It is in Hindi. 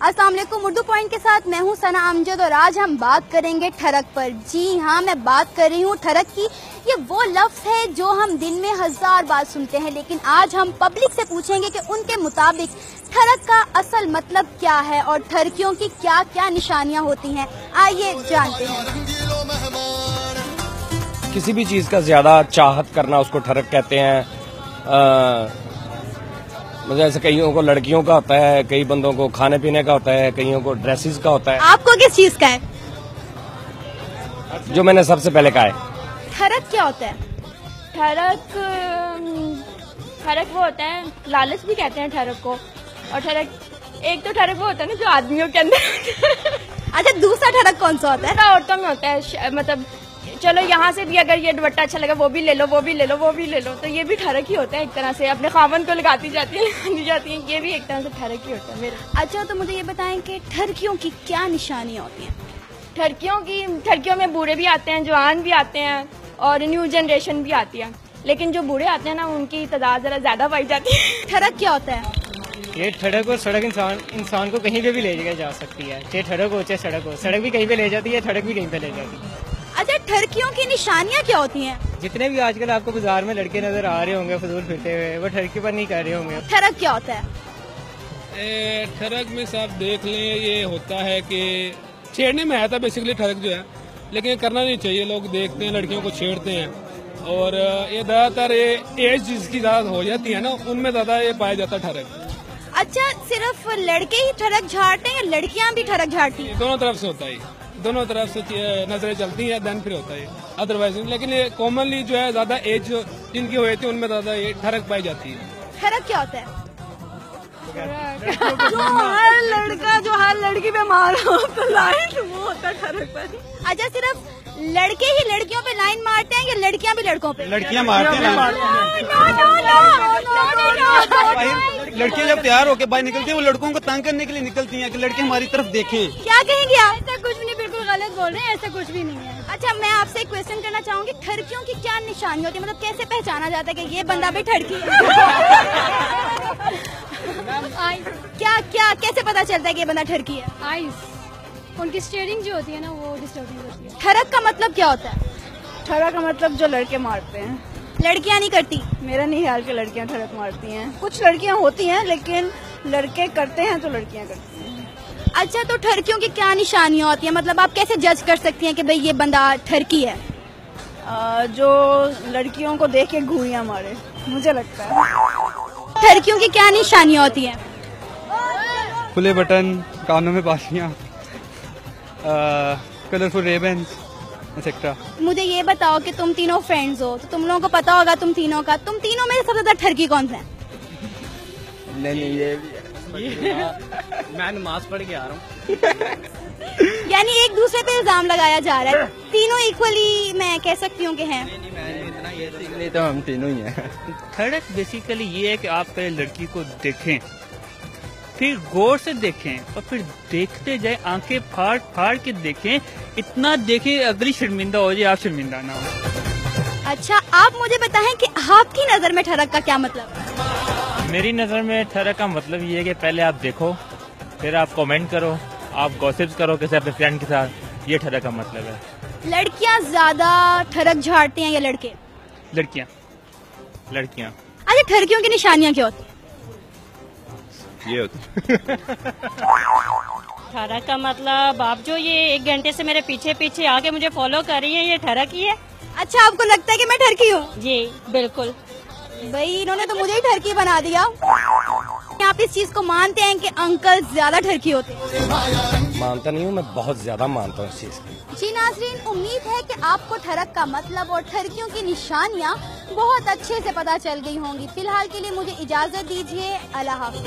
अस्सलाम वालेकुम। उर्दू पॉइंट के साथ मैं हूँ सना अमजद और आज हम बात करेंगे ठरक पर। जी हाँ, मैं बात कर रही हूँ ठरक की। ये वो लफ्ज़ है जो हम दिन में 1000 बार सुनते हैं, लेकिन आज हम पब्लिक से पूछेंगे कि उनके मुताबिक ठरक का असल मतलब क्या है और ठरकियों की क्या क्या निशानियाँ होती हैं। आइए जानते हैं। किसी भी चीज़ का ज़्यादा चाहत करना उसको ठरक कहते हैं। मतलब ऐसे कईयों को लड़कियों का होता है, कई बंदों को खाने पीने का होता है, कईयों को ड्रेसेस का होता है। आपको किस चीज़ का है? जो मैंने सबसे पहले कहा है। ठरक क्या होता है? ठरक वो होता है, लालच भी कहते हैं ठरक को। और ठरक एक तो ठरक वो होता है ना जो आदमियों के अंदर अच्छा, दूसरा ठरक कौन सा होता है? औरतों में होता है, मतलब चलो यहाँ से भी अगर ये दुपट्टा अच्छा लगा वो भी ले लो, वो भी ले लो, वो भी ले लो, तो ये भी ठरक ही होता है। एक तरह से अपने खामन को लगाती जाती है, ये भी एक तरह से ठरक ही होता है मेरा। अच्छा, तो मुझे ये बताएं कि ठरकियों की क्या निशानियाँ होती हैं? ठरकियों में बूढ़े भी आते हैं, जवान भी आते हैं और न्यू जनरेशन भी आती है। लेकिन जो बूढ़े आते हैं ना, उनकी तादाद जरा ज्यादा पाई जाती है। ठरक क्या होता है? ये ठरक और सड़क इंसान को कहीं पे भी ले जा सकती है, चाहे ठरक हो चाहे सड़क हो। सड़क भी कहीं पे ले जाती है, ठरक भी कहीं पे ले जाती है। अच्छा, ठरकियों की निशानियाँ क्या होती हैं? जितने भी आजकल आपको बाजार में लड़के नजर आ रहे होंगे फजूल फिरते हुए, वो ठरकी पर नहीं कर रहे होंगे। ठरक क्या होता है? ठरक में साहब देख लें, ये होता है कि छेड़ने में आया था बेसिकली ठरक जो है, लेकिन करना नहीं चाहिए। लोग देखते हैं लड़कियों को छेड़ते हैं और ये ज्यादातर एज जिसकी ज्यादा हो जाती है ना, उनमें ज्यादा ये पाया जाता है ठरक। अच्छा, सिर्फ लड़के ही ठरक झाड़ते हैं या लड़कियां भी ठरक झाड़ती हैं? दोनों तरफ से होता है, दोनों तरफ से नजरें चलती हैं, देन फिर होता है अदरवाइज। लेकिन ये कॉमनली जो है ज्यादा एज जिनकी हुई थी उनमें ज्यादा ये ठरक पाई जाती है। ठरक क्या होता है? जो हर लड़की बीमार हो तो लाइन वो होता है ठरक पर। अच्छा, सिर्फ लड़के ही लड़कियों पे लाइन मारते हैं या लड़कियां भी लड़कों पे? लड़कियां मारती हैं। लड़कियां जब तैयार होकर बाहर निकलती हैं, वो लड़कों को तंग करने के लिए निकलती हैं कि लड़के हमारी तरफ देखें। क्या कहेंगे आप? ऐसा कुछ नहीं, बिल्कुल गलत बोल रहे हैं, ऐसा कुछ भी नहीं है। अच्छा, मैं आपसे एक क्वेश्चन करना चाहूंगी, ठरकियों की क्या निशानी होती है? मतलब कैसे पहचाना जाता है कि ये बंदा भी ठरकी है? क्या कैसे पता चलता है कि ये बंदा ठरकी है? आइस, उनकी स्टीयरिंग जो होती है ना, वो डिस्टर्बिंग होती है। ठरक का मतलब क्या होता है? ठरक का मतलब जो लड़के मारते हैं। लड़कियां नहीं करती? मेरा नहीं ख्याल कि लड़कियां ठरक मारती हैं। कुछ लड़कियां होती हैं, लेकिन लड़के करते हैं तो लड़कियां करती हैं। अच्छा, तो ठरकियों की क्या निशानियां होती हैं? मतलब आप कैसे जज कर सकती हैं कि भाई ये बंदा ठरकी है? जो लड़कियों को देख के घूरियां मारे, मुझे लगता है। ठरकियों की क्या निशानियां होती हैं? खुले बटन, कानों में बालियां, कलरफुल रिबन्स एक्सेट्रा। मुझे ये बताओ कि तुम तीनों फ्रेंड्स हो, तो तुम लोगों को पता होगा तुम तीनों में सबसे ज्यादा ठरकी कौन सा है? नहीं ये मैं नमाज पढ़ के आ रहा हूँ। यानी एक दूसरे पे इल्जाम लगाया जा रहा है। तीनों इक्वली मैं कह सकती हूँ कि हैं। इतना ये सीख लेते हम तीनों ही हैं। ठरक बेसिकली ये है कि आप पहले लड़की को देखें, फिर गौर से देखें और फिर देखते जाए, आंखें फाड़ फाड़ के देखें। इतना देखें अगली शर्मिंदा हो जाए, आप शर्मिंदा ना हो। अच्छा, आप मुझे बताएं कि आपकी नजर में ठरक का क्या मतलब है? मेरी नजर में ठरक का मतलब ये है कि पहले आप देखो, फिर आप कमेंट करो, आप गॉसिप्स करो किसी अपने फ्रेंड के साथ। ये ठरक का मतलब है। लड़कियां ज्यादा ठरक झाड़ती हैं या लड़के? लड़कियां। अच्छा, ठरकियों की निशानियां क्या होती हैं? ये होती ठरक का मतलब आप जो ये 1 घंटे से मेरे पीछे पीछे आके मुझे फॉलो कर रही है, ये ठरक ही है। अच्छा, आपको लगता है कि मैं ठरकी हूँ? जी बिल्कुल। भाई, इन्होंने तो मुझे ही ठरकी बना दिया। आप इस चीज को मानते हैं कि अंकल ज्यादा ठरकी होते हैं? मानता नहीं हूँ, मैं बहुत ज्यादा मानता हूँ इस चीज की। जी नाज़रीन, उम्मीद है कि आपको ठरक का मतलब और ठरकियों की निशानियाँ बहुत अच्छे से पता चल गई होंगी। फिलहाल के लिए मुझे इजाजत दीजिए। अल्लाह हाफ़िज़।